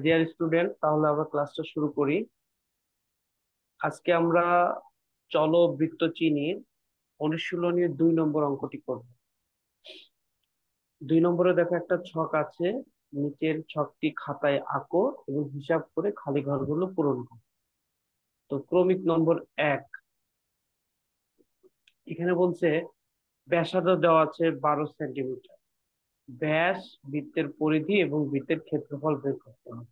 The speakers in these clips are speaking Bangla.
ডিয়ার স্টুডেন্ট, তাহলে আমরা ক্লাসটা শুরু করি। আজকে আমরা চলো বৃত্ত চিনির অনুশীলনীর 2 নম্বর অঙ্কটি করব। 2 নম্বরে দেখো একটা ছক আছে, নিচের ছকটি খাতায় আঁকো এবং হিসাব করে খালি ঘরগুলো পূরণ করো। তো ক্রমিক নম্বর 1, এখানে বলছে ব্যাসার্ধ দেওয়া আছে 12 সেন্টিমিটার। ব্যাস, বৃত্তের পরিধি এবং বৃত্তের ক্ষেত্রফল বের করতে হবে।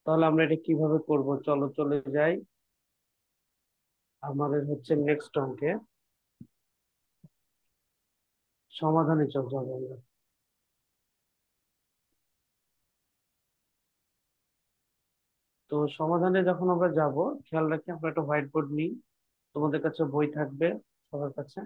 তাহলে আমরা এটা কিভাবে করব, চলো চলে যাই আমাদের নেক্সট অঙ্কে। সমাধানে চল যাবো আমরা। তো সমাধানে যখন আমরা যাব, খেয়াল রাখি আমরা একটা হোয়াইট বোর্ড নিই। তোমাদের কাছে বই থাকবে সবার কাছে।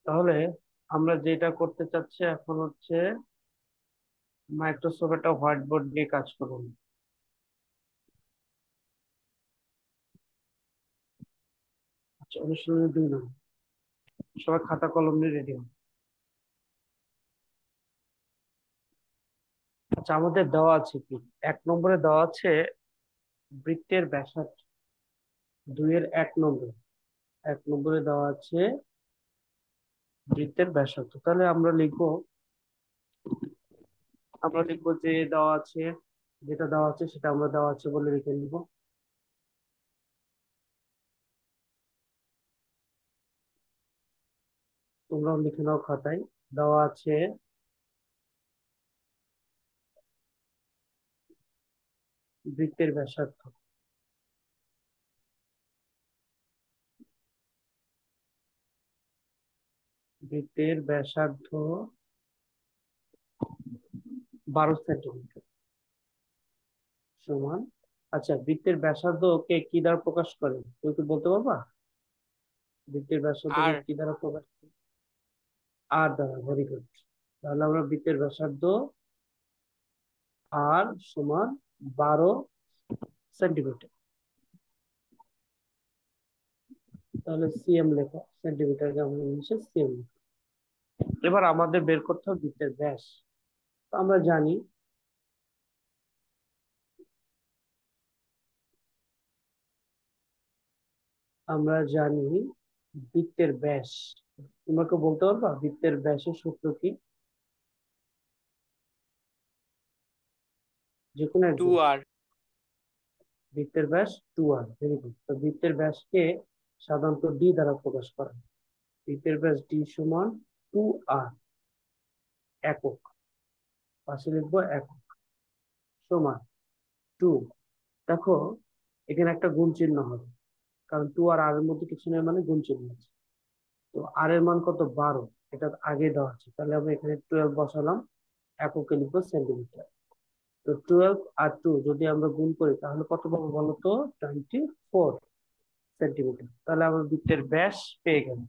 তাহলে আমরা যেটা করতে চাচ্ছি এখন মাইক্রোসফট একটা হোয়াইট বোর্ড নিয়ে কাজ করুন। আচ্ছা, অনুশীলনী 2 নম্বর, সবাই খাতা কলম নিয়ে রেডি হন। আচ্ছা, আমাদের দেওয়া আছে কি, 1 নম্বরে দেওয়া আছে বৃত্তের ব্যাসার্ধ। 2-এর 1 নম্বর, 1 নম্বরে দেওয়া আছে বৃত্তের ব্যাসার্ধ। তাহলে আমরা লিখবো যে দেওয়া আছে, যেটা দেওয়া আছে সেটা আমরা দেওয়া আছে বলে লিখে নিব। তোমরাও লিখে নাও খাতায়। দেওয়া আছে বৃত্তের ব্যাসার্ধ। বৃত্তের ব্যাসার্ধ 12 সেন্টিমিটার সমান। আচ্ছা, বৃত্তের ব্যাসার্ধকে কি দ্বারা প্রকাশ করে তুমি কি বলতে পারবা? বৃত্তের ব্যাসার্ধকে আর কি দ্বারা প্রকাশ করে? আর দ্বারা, ভেরি গুড। তাহলে আমরা বৃত্তের ব্যাসার্ধ আর সমান 12 সেন্টিমিটার। তাহলে সিএম লেখো, সেন্টিমিটারকে আমরা ইংলিশে সিএম লিখি। এবার আমাদের বের করতে হবে বৃত্তের ব্যাস। তো আমরা জানি বৃত্তের ব্যাস। তোমাকে বলতে পারবা বৃত্তের ব্যাসের সূত্র কি? যে কোনো টু একজন। আর বৃত্তের ব্যাস 2r, ভেরি গুড। তো বৃত্তের ব্যাসকে সাধারণত ডি দ্বারা প্রকাশ করা হয়। বৃত্তের ব্যাস ডি সমান 2r, একক। পাশে লিখবো একক, সমান 2। দেখো, এখানে একটা গুণ চিহ্ন হবে, কারণ 2 আর এর মধ্যে কিছু নেই, মানে গুণ চিহ্ন আছে। তো আর এর মান কত? 12। এটা আগে দেওয়া আছে, তাহলে আমরা এখানে 12 বসালাম, এককে লিখবো সেন্টিমিটার। তো 12 আর 2 যদি আমরা গুণ করি তাহলে কত পাবো বলো তো? 24 সেন্টিমিটার। তাহলে আমরা বৃত্তের ব্যাস পেয়ে গেলাম।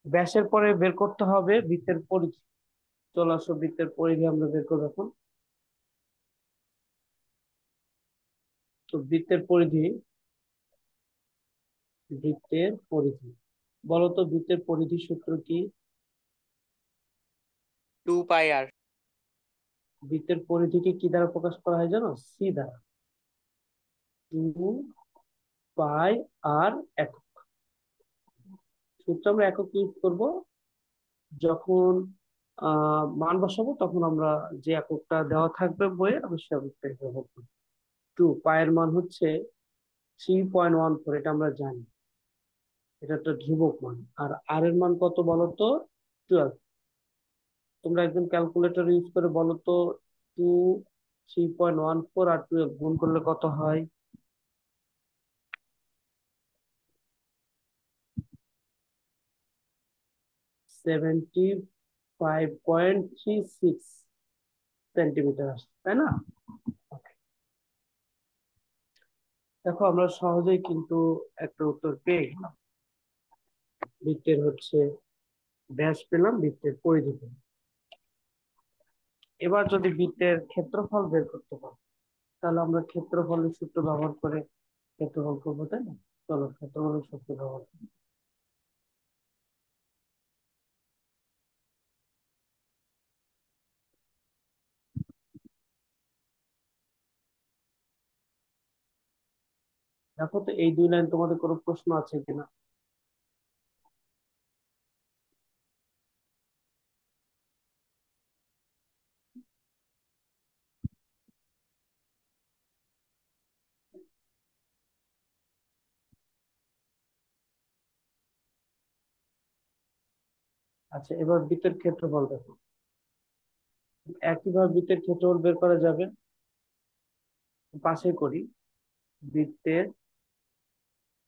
ব্যাসের পরে বের করতে হবে বৃত্তের পরিধি। চলে আসো, বৃত্তের পরিধি আমরা বের করবো এখন। তো বৃত্তের পরিধি বলো তো, বৃত্তের পরিধি সূত্র কি? 2 পাই আর। বৃত্তের পরিধিকে কি দ্বারা প্রকাশ করা হয় জানো? সি দ্বারা। 2 পাই আর একক। সূত্র আমরা একক ইউজ করব যখন মান বসাবো, তখন আমরা যে এককটা দেওয়া থাকবে বইয়ে আমি সে এককটাই ব্যবহার করবো। 2 পায়ের মান 3.14, এটা আমরা জানি, এটা একটা ধ্রুবক মান। আর এর মান কত বলো তো? 12। তোমরা একদম ক্যালকুলেটর ইউজ করে বলো তো, 3.14 আর 12 গুণ করলে কত হয়? 75.36 সেন্টিমিটার আসছে, তাই না? Okay. দেখো, আমরা সহজেই কিন্তু একটা উত্তর পেয়ে গেলাম। বৃত্তের ব্যাস পেলাম, বৃত্তের পরিধি পেলাম। এবার যদি বৃত্তের ক্ষেত্রফল বের করতে পারো, তাহলে আমরা ক্ষেত্রফলের সূত্র ব্যবহার করে ক্ষেত্রফল করবো, তাই না? চলো ক্ষেত্রফলের সূত্র ব্যবহার করি। দেখো তো এই দুই লাইন তোমাদের কোনো প্রশ্ন আছে কিনা। আচ্ছা, এবার বৃত্তের ক্ষেত্রফল দেখো। একইভাবে বৃত্তের ক্ষেত্রফল বের করা যাবে। পাশে করি বৃত্তের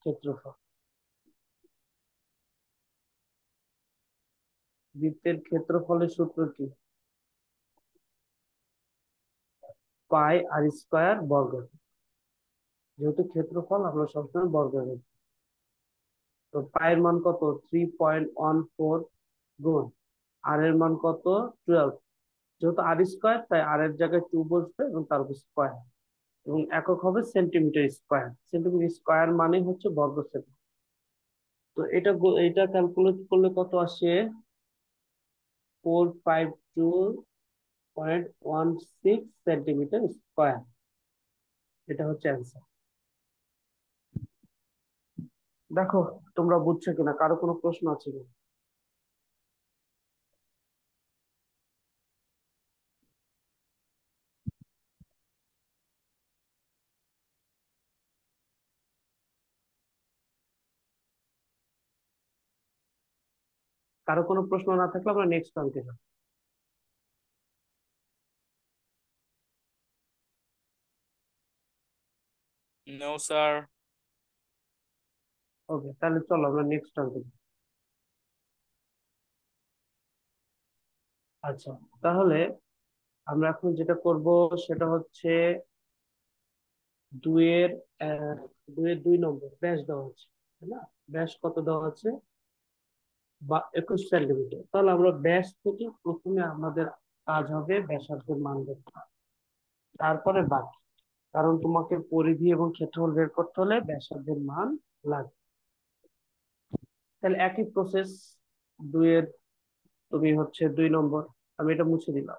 ক্ষেত্রফল। বৃত্তের ক্ষেত্রফলের সূত্র কি? পাই আর স্কয়ার বর্গ। যেহেতু ক্ষেত্রফল আমরা সবসময় বর্গ নেব। তো পায়ের মান কত? 3.14 গুণ আর এর মান কত? 12। যেহেতু আর স্কয়ার তাই আর এর জায়গায় 2 বসবে এবং তার উপর স্কয়ার, এবং একক হবে সেন্টিমিটার স্কয়ার। সেন্টিমিটার স্কয়ার মানে হচ্ছে বর্গ সেমি। তো এটা ক্যালকুলেট করলে কত আসে? 452.16 সেন্টিমিটার স্কয়ার। এটা হচ্ছে অ্যান্সার। দেখো তোমরা বুঝছো কিনা, কারো কোনো প্রশ্ন আছে কিনা? কারো কোনো প্রশ্ন না থাকলে আমরা নেক্সট অঙ্কে যাবো। No, sir. ওকে, তাহলে চলো আমরা নেক্সট অঙ্কে যাই। আচ্ছা, তাহলে আমরা এখন যেটা করব সেটা হচ্ছে দুইয়ের আহ, দুইয়ের 2 নম্বর ব্যাস দেওয়া আছে, তাই না? ব্যাস কত দেওয়া আছে? বা 21 সেন্টিমিটার। তাহলে আমরা ব্যাস থেকে প্রথমে আমাদের কাজ হবে ব্যাসার্ধের মান বের করা, তারপরে বাকি। কারণ তোমাকে পরিধি এবং ক্ষেত্রফল বের করতে হলে ব্যাসার্ধের মান লাগবে। তাহলে একই প্রসেস। দুইয়ের তুমি হচ্ছে 2 নম্বর, আমি এটা মুছে দিলাম।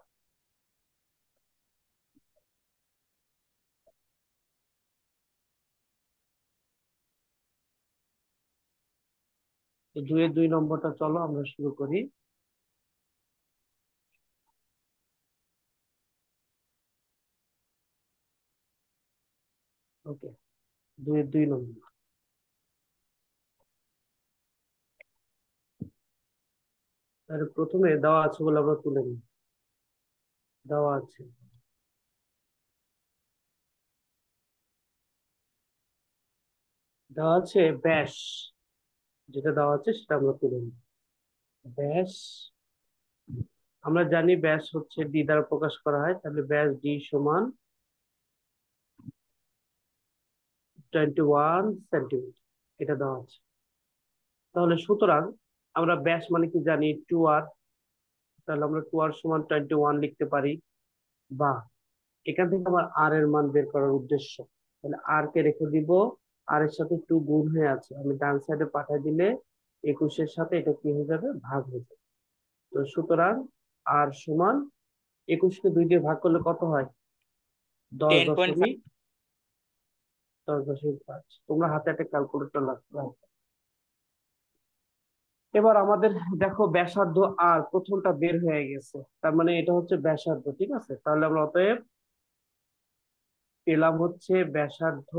তো 2-এর 2 নম্বরটা চলো আমরা শুরু করি। ওকে, 2-এর 2 নম্বর। তাহলে প্রথমে দেওয়া আছে বলে আমরা তুলে নিই। দেওয়া আছে, দেওয়া আছে ব্যাস। যেটা দেওয়া আছে সেটা আমরা তুলে নিই। ব্যাস, আমরা জানি ব্যাস হচ্ছে ডি দ্বারা প্রকাশ করা হয়, তাহলে ব্যাস ডি সমান 21 সেন্টিমিটার। এটা দেওয়া আছে। তাহলে সুতরাং আমরা ব্যাস মানে কি জানি? 2r। তাহলে আমরা 2r সমান 21 লিখতে পারি। বা এখান থেকে আমার আর এর মান বের করার উদ্দেশ্য, তাহলে আর কে রেখে দিব। আর এর সাথে 2 গুণ হয়ে আছে, আমি ডান সাইডে পাঠিয়ে দিলে 21-এর সাথে এটা কি হয়ে যাবে? ভাগ হয়ে যাবে। তো সুতরাং আর সমান 21-কে 2 দিয়ে ভাগ করলে কত হয়? দশ 10.5. দশমিক 10.5। তোমরা হাতে একটা ক্যালকুলেটর লাগবে। এবার আমাদের দেখো ব্যাসার্ধ আর প্রথমটা বের হয়ে গেছে, তার মানে এটা হচ্ছে ব্যাসার্ধ, ঠিক আছে? তাহলে আমরা অতএব পেলাম হচ্ছে ব্যাসার্ধ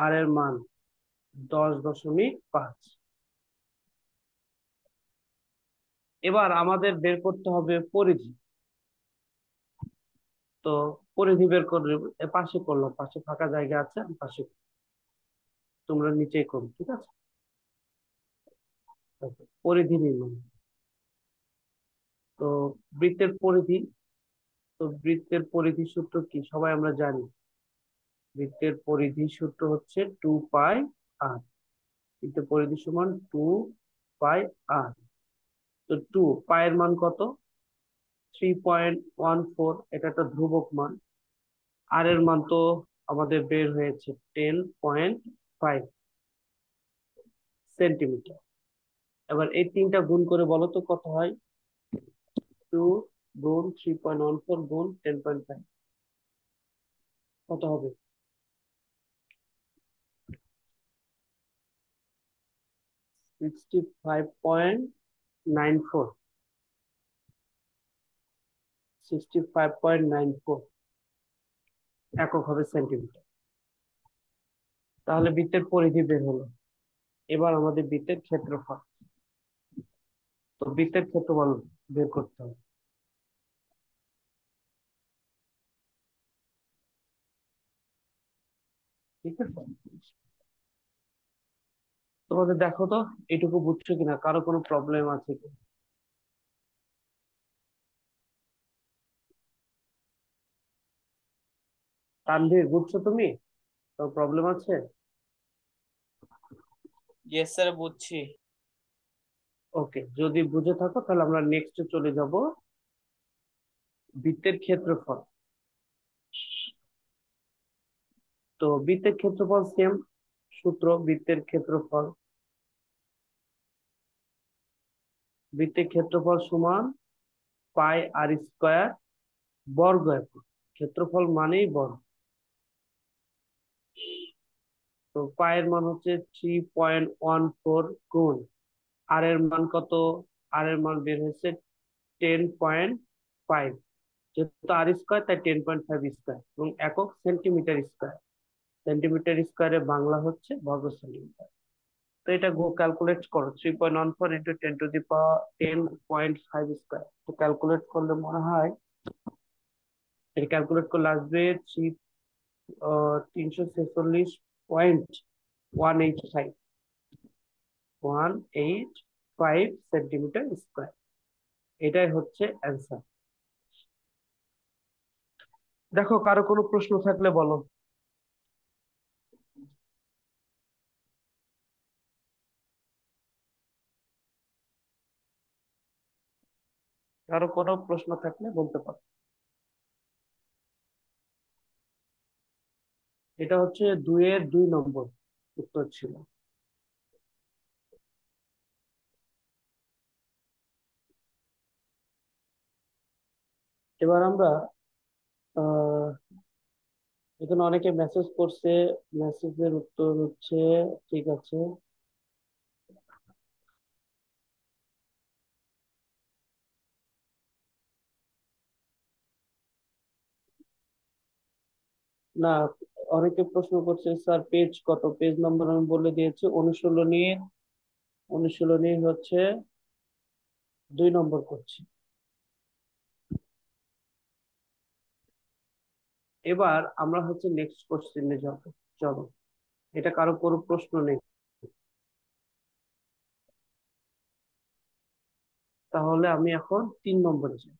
আর এর মান 10.5। এবার আমাদের বের করতে হবে পরিধি। তো পরিধি বের করে পাশে করলাম, পাশে ফাঁকা জায়গা আছে, আমি পাশে, তোমরা নিচেই করো, ঠিক আছে? দেখো, পরিধি নির্ণয়। তো বৃত্তের পরিধি, তো বৃত্তের পরিধি সূত্র কি সবাই আমরা জানি। বৃত্তের পরিধি সূত্র হচ্ছে 2 পাই আর। বৃত্তের পরিধি সমান 2 পাই আর। তো 2 পায়ের মান কত? 3.14, এটা একটা ধ্রুবক মান। আর এর মান তো আমাদের বের হয়েছে 10.5 সেন্টিমিটার। এবার এই তিনটা গুণ করে বলো তো কত হয়। 2 গুণ 3.14 গুণ 10.5, কত হবে? 65.94, 65.94 একক হবে সেন্টিমিটার। তাহলে বৃত্তের পরিধি বের হলো। এবার আমাদের বৃত্তের ক্ষেত্রফল। তো বৃত্তের ক্ষেত্রফল বের করতে হবে। ঠিক আছে, তোমাদের দেখো তো এটুকু বুঝছো কিনা, কারো কোনো প্রবলেম আছে কি? তানভীর, বুঝছো তুমি? তো প্রবলেম আছে? Yes, sir, বুঝছি। ওকে, যদি বুঝে থাকো তাহলে আমরা নেক্সটে চলে যাব, বৃত্তের ক্ষেত্রফল। তো বৃত্তের ক্ষেত্রফল সেম সূত্র, বৃত্তের ক্ষেত্রফল সমান পাই আর স্কয়ার বর্গ একক। ক্ষেত্রফল মানেই বর্গ। তো পায়ের মান হচ্ছে 3.14 গুণ আর এর মান কত? আর এর মান বের হয়েছে 10.5। যেহেতু আর স্কয়ার তাই 10.5 স্কয়ার, এবং একক সেন্টিমিটার স্কয়ার। সেন্টিমিটার স্কয়ারে বাংলা হচ্ছে বর্গ সেন্টিমিটার। তো এটা ক্যালকুলেট করো, 3.14 ইন্টু 10^10.5 স্কয়ার। তো ক্যালকুলেট করলে মনে হয়, এটা ক্যালকুলেট করলে আসবে 346.185, 185 সেন্টিমিটার স্কয়ার। এটাই হচ্ছে অ্যান্সার। দেখো, কারো কোনো প্রশ্ন থাকলে বলো। কারো কোনো প্রশ্ন থাকলে বলতে পারো। এটা হচ্ছে 2-এর 2 নম্বর উত্তর ছিল। এবার আমরা আহ এখানে অনেকে মেসেজ করছে, মেসেজের উত্তর হচ্ছে, ঠিক আছে। না, অনেকে প্রশ্ন করছে স্যার পেজ কত, পেজ নম্বর আমি বলে দিয়েছি। অনুশীলনী হচ্ছে 2 নম্বর করছি। এবার আমরা হচ্ছে নেক্সট কোশ্চেনে যাব। চলো, এটা কারো কোনো প্রশ্ন নেই, তাহলে আমি এখন 3 নম্বরে যাই।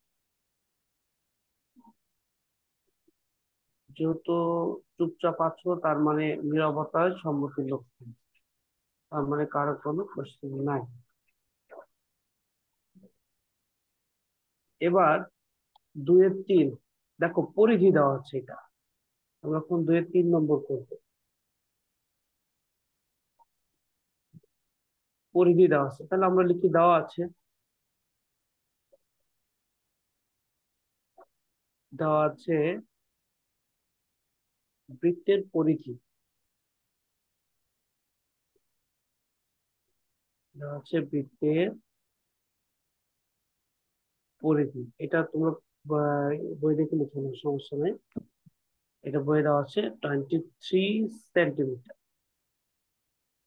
যেহেতু চুপচাপ আছো তার মানে নীরবতায় সম্মতির লক্ষণ, তার মানে কারো কোনো কোশ্চেন নাই। এবার 2-এর 3, দেখো পরিধি দেওয়া আছে এটা। আমরা এখন 2-এর 3 নম্বর করবো। পরিধি দেওয়া আছে, তাহলে আমরা লিখি দেওয়া আছে, দেওয়া আছে বৃত্তের পরিধি, দেওয়া আছে বৃত্তের পরিধি। এটা তোমরা বই দেখে লিখে নাও, সমস্যা নেই। এটা বইয়ে দেওয়া আছে 23 সেন্টিমিটার।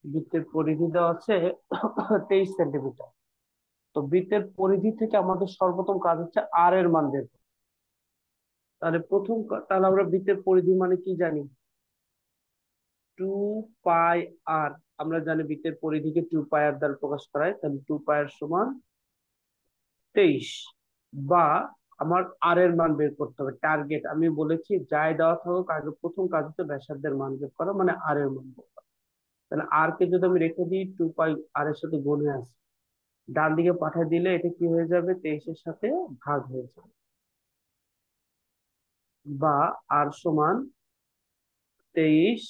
বৃত্তের পরিধি দেওয়া আছে 23 সেন্টিমিটার। তো বৃত্তের পরিধি থেকে আমাদের সর্বপ্রথম কাজ হচ্ছে আর এর মান বের করা। তাহলে তাহলে আমরা বৃত্তের পরিধি মানে কি জানি? 2 পাই আর। আমরা জানি বৃত্তের পরিধিকে 2 পাই আর দ্বারা প্রকাশ করা হয়, তাহলে 2 পাই আর সমান 23। বা আমার আর এর মান বের করতে হবে, টার্গেট আমি বলেছি যাই দেওয়া থাকুক আগে প্রথম কাজ হচ্ছে ব্যাসার্ধের মান বের করা, মানে আর এর মান বের করা। তাহলে আর কে যদি আমি রেখে দিই, 2 পাই আর এর সাথে গুণে আসে, ডান দিকে পাঠিয়ে দিলে এটা কি হয়ে যাবে, 23-এর সাথে ভাগ হয়ে যাবে। বা আর সমান 23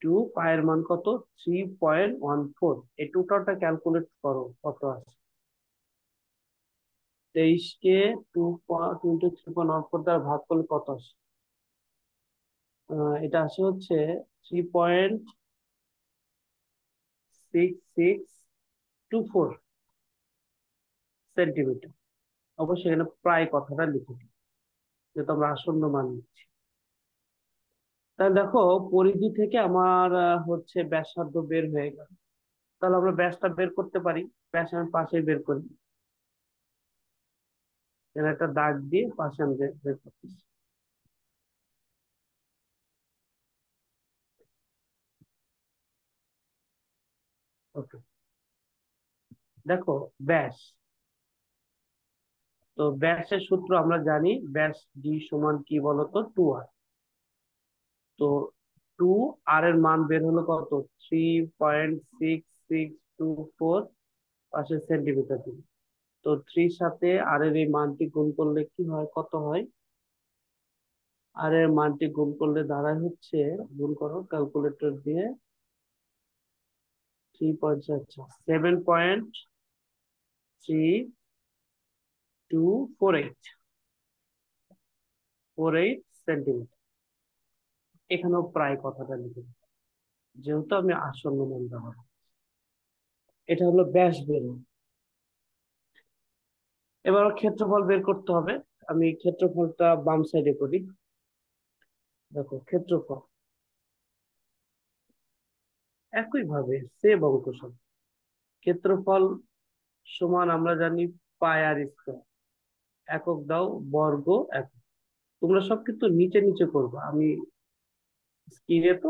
টু পায়ের মান কত, 3.14। এই টোটালটা ক্যালকুলেট করো কত আছে। 23 কে 2 × 3.14 দ্বারা ভাগ করলে কত আসে? এটা আসে হচ্ছে 3.6624 সেন্টিমিটার। অবশ্যই এখানে প্রায় কথাটা লিখে দিই, যেহেতু আমরা আসন্ন মান নিচ্ছি। তাহলে দেখো, পরিধি থেকে আমার হচ্ছে ব্যাসার্ধ বের হয়ে গেল। তাহলে আমরা ব্যাসটা বের করতে পারি। ব্যাস আমি পাশে বের করি, এখানে একটা দাগ দিয়ে পাশে আমি বের বের করতেছি। ওকে, দেখো ব্যাস। তো ব্যাসের সূত্র আমরা জানি, ব্যাস ডি সমান কি বলতো, 2r। তো 2r এর মান বের হলো কত, 3.6624 পাশে সেন্টিমিটার দিন। তো 3 সাথে আর এর এই মানটি গুণ করলে কি হয়, কত হয়? আর এর মানটি গুণ করলে দাঁড়ায় হচ্ছে, গুণ করো ক্যালকুলেটর দিয়ে, 7.3248 এখানেও প্রায় কথাটা লিখে দিই, যেহেতু আমি আসন্ন মান ব্যবহার। এটা হলো ব্যাস বের হলো। এবার ক্ষেত্রফল বের করতে হবে। আমি ক্ষেত্রফলটা বাম সাইডে করি। দেখো ক্ষেত্রফল একই ভাবে সেম অঙ্ক সব। ক্ষেত্রফল সমান আমরা জানি পাই আর স্কয়ার। একক দাও, বর্গ একক। তোমরা সব কিন্তু নিচে নিচে করবে। আমি স্ক্রিনে তো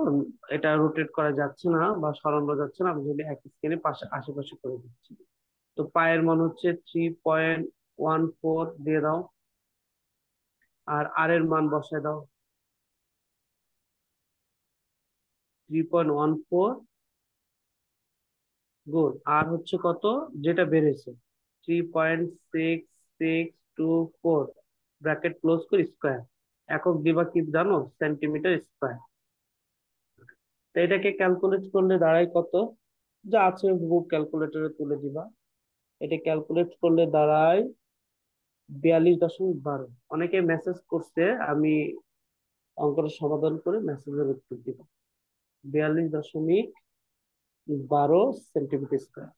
এটা রোটেট করা যাচ্ছে না বা সরানো যাচ্ছে না, আমি যদি এক স্ক্রিনে পাশে আশেপাশে করে দিচ্ছি। তো পায়ের মান হচ্ছে 3.14 দিয়ে দাও, আর আর এর মান বসায় দাও 3.14 গুণ আর হচ্ছে কত, যেটা বেড়েছে 3.6624 ব্র্যাকেট ক্লোজ করে স্কোয়ার। একক দিবা কি জানো, সেন্টিমিটার স্কোয়ার। তো এটাকে ক্যালকুলেট করলে দাঁড়ায় কত, যা আছে বুক ক্যালকুলেটরে তুলে দিবা। এটা ক্যালকুলেট করলে দাঁড়ায় 42.12। অনেকে মেসেজ করছে, আমি অঙ্কটা সমাধান করে মেসেজের উত্তর দিব। 42.12 সেন্টিমিটার স্কোয়ার,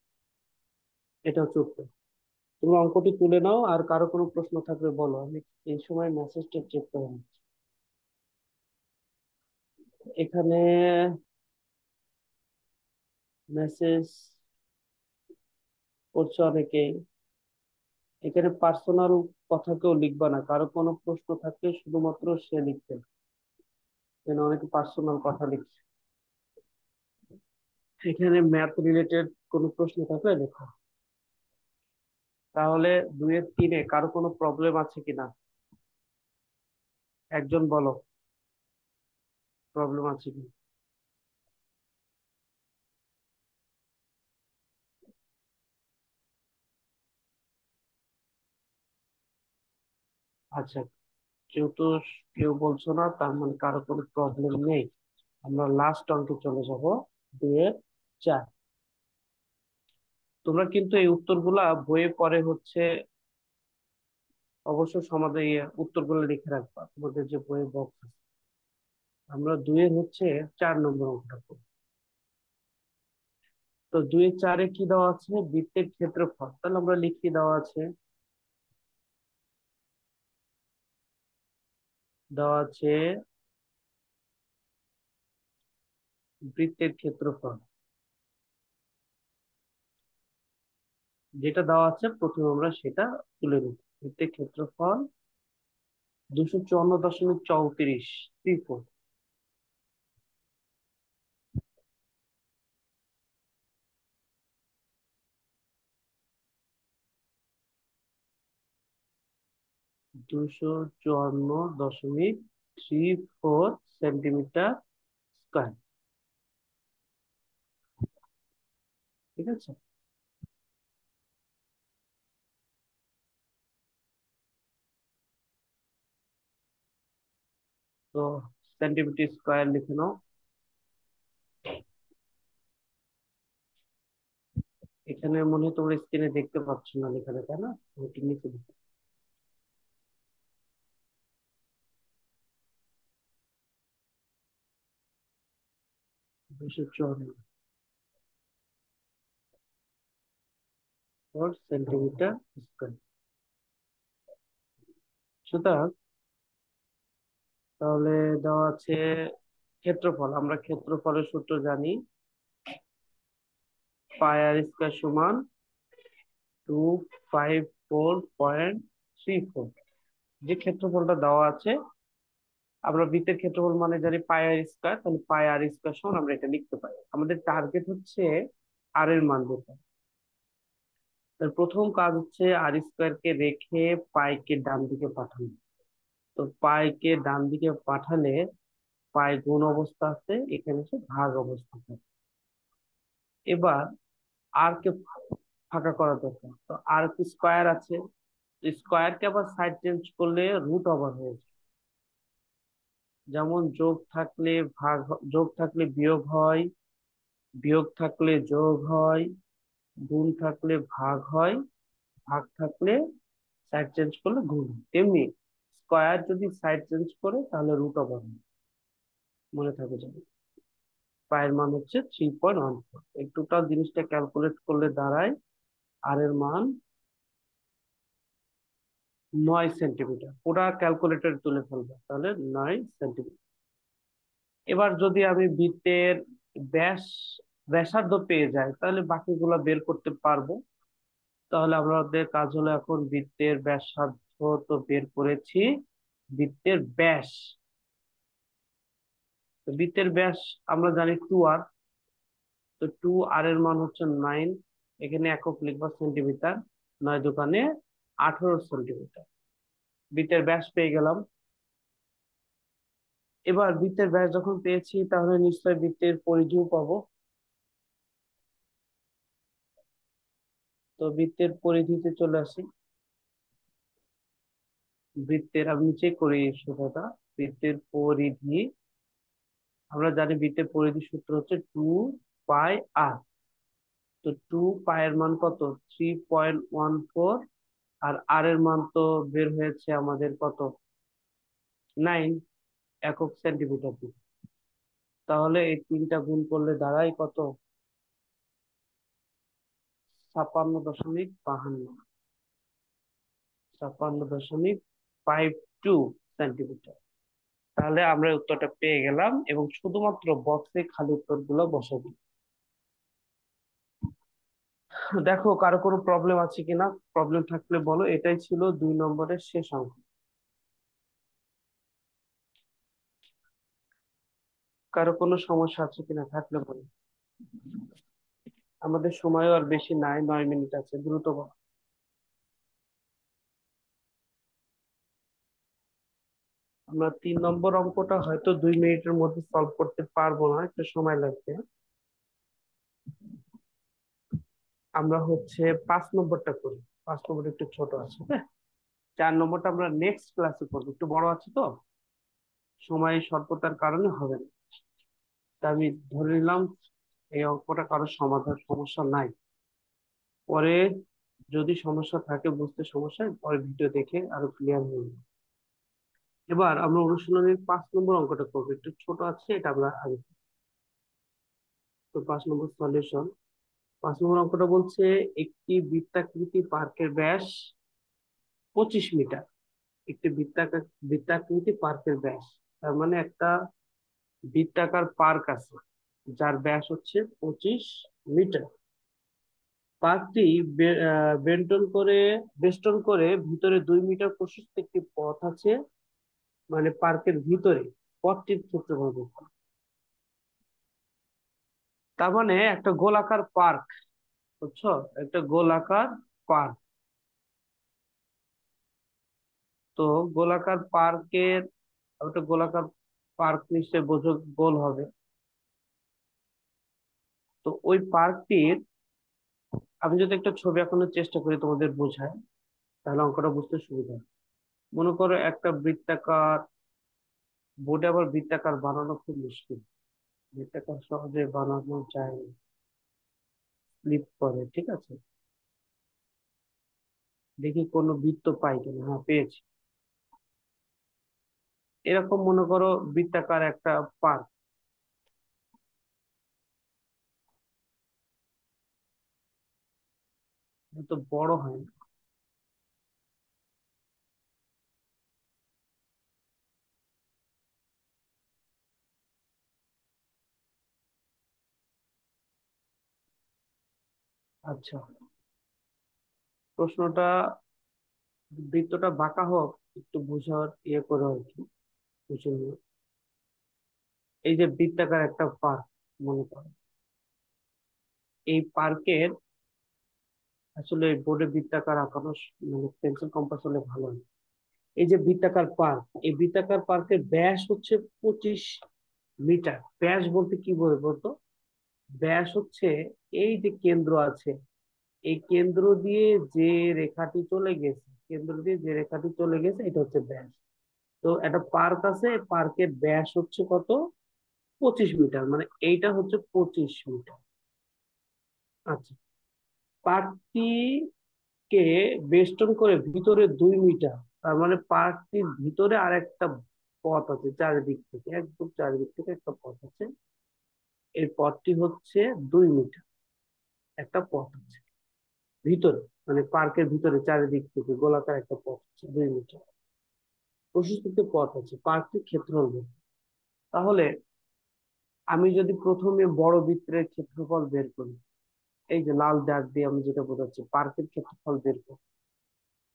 এটা হচ্ছে উত্তর। তুমি অঙ্কটি তুলে নাও, আর কারো কোনো প্রশ্ন থাকলে বলো, আমি এই সময় মেসেজটা চেক করে নিচ্ছি। এখানে মেসেজ করছে অনেকে। এখানে পার্সোনাল কথা কেউ লিখবা না, কারো কোনো প্রশ্ন থাকলে শুধুমাত্র সে লিখবে। এখানে অনেকে পার্সোনাল কথা লিখছে। এখানে ম্যাথ রিলেটেড কোনো প্রশ্ন থাকলে লেখো। তাহলে 2-3 কারো কোনো প্রবলেম আছে কিনা, একজন বলো প্রবলেম আছে কি। আচ্ছা, কেউ তো কেউ বলছো না, তার মানে কারো কোনো প্রবলেম নেই। আমরা লাস্ট অঙ্কে চলে যাব, 2-4। তোমরা কিন্তু এই উত্তরগুলা বইয়ে পরে হচ্ছে অবশ্যই সমাধান উত্তরগুলো লিখে রাখবা তোমাদের যে বইয়ে বক্স আছে। আমরা 2-এর হচ্ছে 4 নম্বর অঙ্কটা করব। তো 2-4-এ কি দেওয়া আছে, বৃত্তের ক্ষেত্রফল। তাহলে আমরা লিখি, দেওয়া আছে, দেওয়া আছে বৃত্তের ক্ষেত্রফল। যেটা দেওয়া আছে প্রথমে আমরা সেটা তুলে নিই। বৃত্তের ক্ষেত্রফল 254.34। 254.34 সেন্টিমিটার স্কয়ার। ঠিক আছে। তো সেন্টিমিটার স্কোয়ার লিখে নাও। এখানে মনে হয় তোমরা স্ক্রিনে দেখতে পাচ্ছ না লেখাটা, তাই না? ওটি নিচে দিতে 254 সেন্টিমিটার স্কোয়ার। সুতরাং তাহলে দেওয়া আছে ক্ষেত্রফল। আমরা ক্ষেত্রফলের সূত্র জানি, পাই আর স্কোয়ার সমান 254.34। যে ক্ষেত্রফলটা দেওয়া আছে, আমরা বৃত্তের ক্ষেত্রফল মানে জানি পাই আর স্কোয়ার, তাহলে পাই আর স্কোয়ার সমান আমরা এটা লিখতে পারি। আমাদের টার্গেট হচ্ছে আর এর মান বের করা। তার প্রথম কাজ হচ্ছে আর স্কোয়ার কে রেখে পাইকে ডান দিকে পাঠানো। তো পাইকে ডান দিকে পাঠালে পাই গুণ অবস্থা আছে, এখানে সে ভাগ অবস্থা থাকে। এবার আর কে ফাঁকা করা দরকার। তো আর কি স্কোয়ার আছে, স্কোয়ার কে আবার সাইড চেঞ্জ করলে রুট ওভার হয়ে যায়। যেমন যোগ থাকলে যোগ থাকলে বিয়োগ হয়, বিয়োগ থাকলে যোগ হয়, গুণ থাকলে ভাগ হয়, ভাগ থাকলে সাইড চেঞ্জ করলে গুণ হয়। তেমনি স্কোয়ার যদি সাইড চেঞ্জ করে তাহলে রুট ওভার হয়। মনে থাকে যাবে। পায়ের মান হচ্ছে 3.14। এই টোটাল জিনিসটা ক্যালকুলেট করলে দাঁড়ায় আর এর মান 9 সেন্টিমিটার। ওরা ক্যালকুলেটর তুলে ফেলবে, তাহলে 9 সেন্টিমিটার। এবার যদি আমি বৃত্তের ব্যাস ব্যাসার্ধ পেয়ে যাই, তাহলে বাকিগুলো বের করতে পারবো। তাহলে আমাদের কাজ হলো এখন বৃত্তের ব্যাসার্ধ তো বের করেছি, বৃত্তের ব্যাস। তো বৃত্তের ব্যাস আমরা জানি 2r। তো 2r এর মান হচ্ছে 9। এখানে একক লিখবা সেন্টিমিটার, 9 দোকানে 18 সেন্টিমিটার। বৃত্তের ব্যাস পেয়ে গেলাম। এবার বৃত্তের ব্যাস যখন পেয়েছি, তাহলে নিশ্চয়ই বৃত্তের পরিধিও পাবো। তো বৃত্তের পরিধিতে চলে আসি। বৃত্তের আমি নিচে করি সোজাটা। বৃত্তের পরিধি, আমরা জানি বৃত্তের পরিধি সূত্র হচ্ছে 2 পাই r। তো 2 পাই এর মান কত? 3.14। আর আর এর মান তো বের হয়েছে আমাদের কত? 9 একক সেন্টিমিটার দিয়ে। তাহলে এই তিনটা গুণ করলে দাঁড়ায় কত? 56.52, 56.52 সেন্টিমিটার। তাহলে আমরা এই উত্তরটা পেয়ে গেলাম এবং শুধুমাত্র বক্সে খালি উত্তর গুলো বসাবো। দেখো কারো কোনো প্রবলেম আছে কিনা, প্রবলেম থাকলে বলো। এটাই ছিল 2 নম্বরের শেষ অঙ্ক। কারো কোনো সমস্যা আছে কিনা, থাকলে বলো। আমাদের সময়ও আর বেশি নাই, 9 মিনিট আছে, দ্রুত বলো। আমরা 3 নম্বর অঙ্কটা হয়তো 2 মিনিটের মধ্যে সলভ করতে পারবো না, একটু সময় লাগবে। আমরা হচ্ছে 5 নম্বরটা করি। 5 নম্বর একটু ছোট আছে, হ্যাঁ। 4 নম্বরটা আমরা নেক্সট ক্লাসে করবো, একটু বড় আছে তো, সময় স্বল্পতার কারণে হবে না। তা আমি ধরে নিলাম এই অঙ্কটা কারো সমাধান সমস্যা নাই। পরে যদি সমস্যা থাকে, বুঝতে সমস্যা হয়, পরে ভিডিও দেখে আরো ক্লিয়ার হয়ে যাবে। এবার আমরা অনুশীলনের 5 নম্বর অঙ্কটা করবো, একটু ছোট আছে, এটা আমরা আগে। তো 5 নম্বর সলিউশন। 5 নম্বর অঙ্কটা বলছে একটি বৃত্তাকৃতি পার্কের ব্যাস 25 মিটার। একটি বৃত্তাকৃতি পার্কের ব্যাস, তার মানে একটা বৃত্তাকার পার্ক আছে যার ব্যাস হচ্ছে 25 মিটার। পার্কটি বেষ্টন করে ভিতরে 2 মিটার প্রশস্ত একটি পথ আছে, মানে পার্কের ভিতরে পথটির ক্ষেত্রফল কত? তার মানে একটা গোলাকার পার্ক, বুঝছো? একটা গোলাকার পার্ক। তো গোলাকার পার্কের, একটা গোলাকার পার্ক নিশ্চয়ই বোঝো গোল হবে। তো ওই পার্কটির, আমি যদি একটা ছবি আঁকানোর চেষ্টা করি তোমাদের বোঝায়, তাহলে অঙ্কটা বুঝতে সুবিধা হবে। মনে করো একটা বৃত্তাকার বোর্ডে আবার বৃত্তাকার বানানো খুব মুশকিল। বৃত্তাকার সহজে বানানো যায় না, স্লিপ করে। ঠিক আছে, দেখি কোনো বৃত্ত পাই কিনা। হ্যাঁ, পেয়েছি। এরকম মনে করো বৃত্তাকার একটা পার্ক, তো বড় হয় না। আচ্ছা, প্রশ্নটা, বৃত্তটা বাঁকা হোক, একটু বোঝার ইয়ে করে আর কি, বুঝে নিও। এই যে বৃত্তাকার একটা পার্ক মনে করো, এই পার্কের আসলে বোর্ডে বৃত্তাকার আঁকানো মানে পেন্সিল কম্পাস হলে ভালো হয়। এই যে বৃত্তাকার পার্ক, এই বৃত্তাকার পার্কের ব্যাস হচ্ছে 25 মিটার। ব্যাস বলতে কি বলে বলতো? ব্যাস হচ্ছে এই যে কেন্দ্র আছে, এই কেন্দ্র দিয়ে যে রেখাটি চলে গেছে, কেন্দ্র দিয়ে যে রেখাটি চলে গেছে, এটা হচ্ছে ব্যাস। তো একটা পার্ক আছে, পার্কের ব্যাস হচ্ছে কত? 25 মিটার, মানে এইটা হচ্ছে 25 মিটার। আচ্ছা, পার্কটিকে বেষ্টন করে ভিতরে 2 মিটার, তার মানে পার্কটির ভিতরে আরেকটা পথ আছে, চারিদিক থেকে, একদম চারিদিক থেকে একটা পথ আছে। এই পথটি হচ্ছে 2 মিটার, একটা পথ আছে ভিতরে, মানে পার্কের ভিতরে চারিদিক থেকে গোলাকার একটা পথ আছে 2 মিটার, প্রশস্ত পথ আছে, পার্কটির ক্ষেত্রফল বের করো। তাহলে আমি যদি প্রথমে বড় বৃত্তের ক্ষেত্রফল বের করি, এই যে লাল দাগ দিয়ে আমি যেটা বোঝাচ্ছি, পার্কের ক্ষেত্রফল বের করি।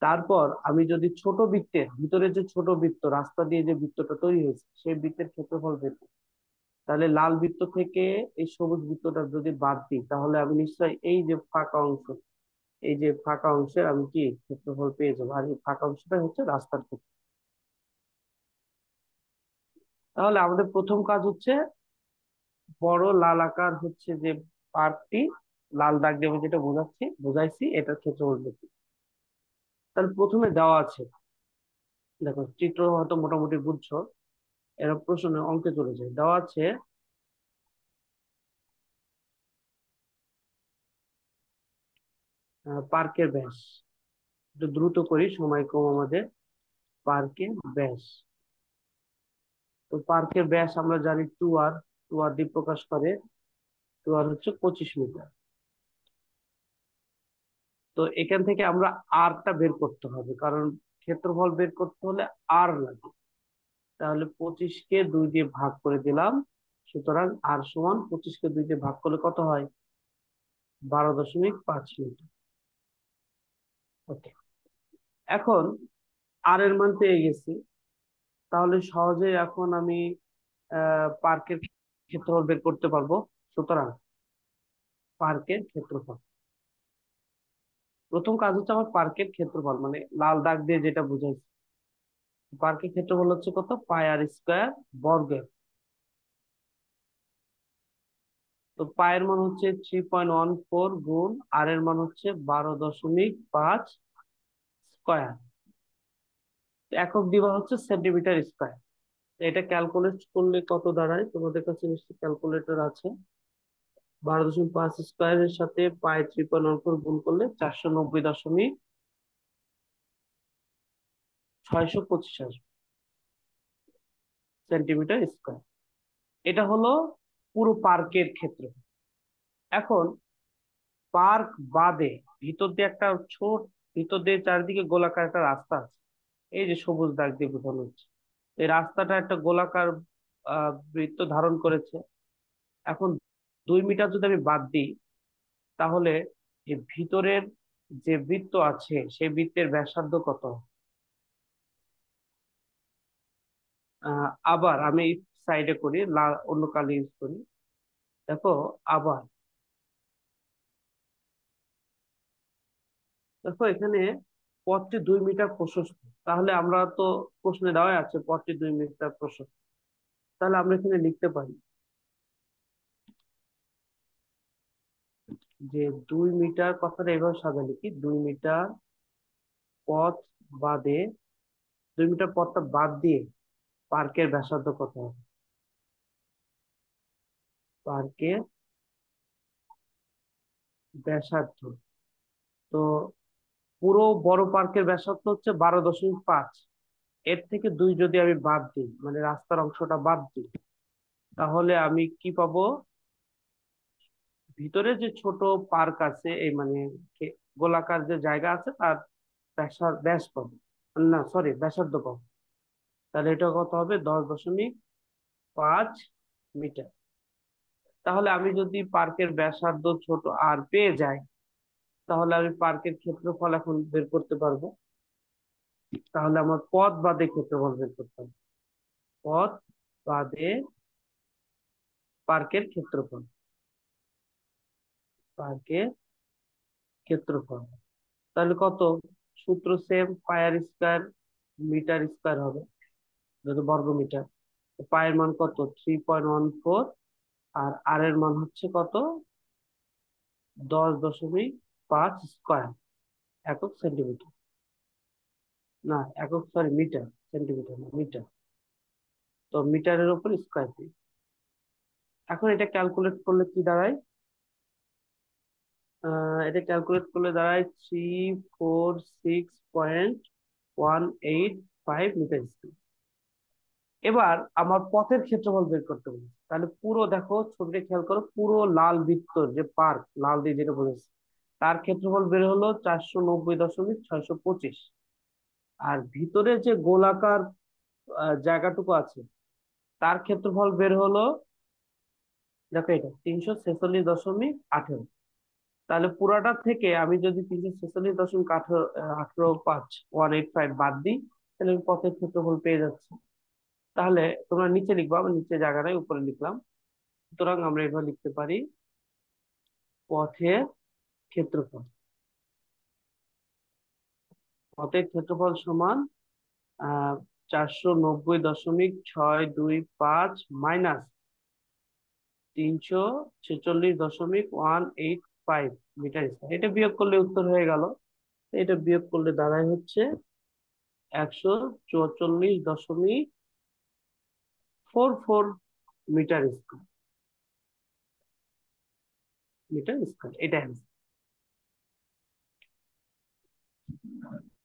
তারপর আমি যদি ছোট বৃত্তের ভিতরে, যে ছোট বৃত্ত রাস্তা দিয়ে যে বৃত্তটা তৈরি হয়েছে, সেই বৃত্তের ক্ষেত্রফল বের করি, তাহলে লাল বৃত্ত থেকে এই সবুজ বৃত্তটা যদি বাদ দিই, তাহলে আমি নিশ্চয়ই এই যে ফাঁকা অংশ, এই যে ফাঁকা অংশের আমি কি ক্ষেত্রফল পেয়ে যাবো। আর এই ফাঁকা অংশটা হচ্ছে রাস্তার ক্ষেত্র। তাহলে আমাদের প্রথম কাজ হচ্ছে বড় লাল আকার হচ্ছে যে পার্কটি, লাল দাগ দিয়ে আমি যেটা বুঝাইছি, এটার ক্ষেত্রফল বের করি। তাহলে প্রথমে দেওয়া আছে, দেখো চিত্র হয়তো মোটামুটি বুঝছো, এরা প্রশ্ন অঙ্কে চলে যায়। দেওয়া আছে পার্কের ব্যাস, একটু দ্রুত করি, সময় কম আমাদের। পার্কের ব্যাস, তো পার্কের ব্যাস আমরা জানি 2r, 2r দিয়ে প্রকাশ করে। 2r হচ্ছে 25 মিটার। তো এখান থেকে আমরা আরটা বের করতে হবে, কারণ ক্ষেত্রফল বের করতে হলে আর লাগে। তাহলে 25কে 2 দিয়ে ভাগ করে দিলাম, সুতরাং আর সমান 25কে 2 দিয়ে ভাগ করলে কত হয়? 12.5 মিটার। ওকে, এখন আর এর মান পেয়ে গেছি, তাহলে সহজে এখন আমি পার্কের ক্ষেত্রফল বের করতে পারবো। সুতরাং পার্কের ক্ষেত্রফল, প্রথম কাজ হচ্ছে আমার পার্কের ক্ষেত্রফল, মানে লাল দাগ দিয়ে যেটা বুঝাইছি, পার্কের ক্ষেত্রফল হচ্ছে কত? পাই আর স্কোয়ার বর্গের। তো পায়ের মান হচ্ছে 3.14 গুণ আর এর মান হচ্ছে 12.5 স্কোয়ার। একক দিবা হচ্ছে সেন্টিমিটার স্কোয়ার। এটা ক্যালকুলেট করলে কত দাঁড়ায়? তোমাদের কাছে নিশ্চয়ই ক্যালকুলেটর আছে। 12.5 স্কোয়ারের সাথে পাই 3.14 গুণ করলে 490.625 আসবে সেন্টিমিটার স্কোয়ার। এটা হলো পুরো পার্কের ক্ষেত্রে। এখন পার্ক বাদে ভিতর দিয়ে একটা ছোট, ভিতর দিয়ে চারিদিকে গোলাকার একটা রাস্তা আছে, এই যে সবুজ দাগ দিয়ে বোঝানো হচ্ছে। এই রাস্তাটা একটা গোলাকার বৃত্ত ধারণ করেছে। এখন 2 মিটার যদি আমি বাদ দিই, তাহলে এই ভিতরের যে বৃত্ত আছে সেই বৃত্তের ব্যাসার্ধ কত? আবার আমি সাইডে করি, অন্য কালি ইউজ করি। দেখো, আবার দেখো এখানে পথটি 2 মিটার প্রশস্ত। তাহলে আমরা তো প্রশ্নে দেওয়া আছে পথটি 2 মিটার প্রশস্ত, তাহলে আমরা এখানে লিখতে পারি যে 2 মিটার, কথাটা এভাবে সাজালে কি, 2 মিটার পথ বাদে, 2 মিটার পথটা বাদ দিয়ে পার্কের ব্যাসার্ধ কত হবে? পার্কের ব্যাসার্ধ, তো পুরো বড় পার্কের ব্যাসার্ধ হচ্ছে 12.5। এর থেকে 2 যদি আমি বাদ দিই, মানে রাস্তার অংশটা বাদ দিই, তাহলে আমি কি পাবো? ভিতরে যে ছোট পার্ক আছে, এই মানে গোলাকার যে জায়গা আছে তার ব্যাস পাবো, না সরি ব্যাসার্ধ পাবো। তাহলে এটা কত হবে? 10.5 মিটার। তাহলে আমি যদি পার্কের ব্যাসার্ধ ছোট আর পেয়ে যাই, তাহলে আমি পার্কের ক্ষেত্রফল এখন বের করতে পারবো। তাহলে আমার পথ বাদে ক্ষেত্রফল বের করতে হবে। পথ বাদে পার্কের ক্ষেত্রফল, পার্কের ক্ষেত্রফল তাহলে কত? সূত্র সেম, পায়ার স্কয়ার মিটার স্কয়ার হবে, যত বর্গ মিটার। পায়ের মান কত? 3.14। আর আর এর মান হচ্ছে কত? 10.5 স্কয়ার একক সেন্টিমিটার, না একক সরি মিটার, সেন্টিমিটার না মিটার। তো মিটারের উপর স্কয়ার দিই। এখন এটা ক্যালকুলেট করলে কি দাঁড়ায়? এটা ক্যালকুলেট করলে দাঁড়ায় 3466.185 মিটার স্কয়ার। এবার আমার পথের ক্ষেত্রফল বের করতে হবে। তাহলে পুরো দেখো, ছবিটা খেয়াল করো, পুরো লাল বৃত্তর যে পার্ক, লাল দিয়ে যেটা বলেছে, তার ক্ষেত্রফল বের হলো 490.625। আর ভিতরে যে গোলাকার জায়গাটুকু আছে, তার ক্ষেত্রফল বের হলো, দেখো এটা 346.18। তাহলে পুরাটা থেকে আমি যদি 346.18 বাদ দিই, তাহলে আমি পথের ক্ষেত্রফল পেয়ে যাচ্ছি। তাহলে তোমরা নিচে লিখবা, আমি নিচে জায়গাটাই উপরে লিখলাম। সুতরাং আমরা এভাবে লিখতে পারি, পথের ক্ষেত্রফল, পথের ক্ষেত্রফল সমান 490.625 মাইনাস 346.185 মিটার স্কয়ার। এটা বিয়োগ করলে উত্তর হয়ে গেল। এটা বিয়োগ করলে দাঁড়ায় হচ্ছে 144.44 মিটার স্কয়ার, মিটার স্কয়ার, এটা অ্যান্সার।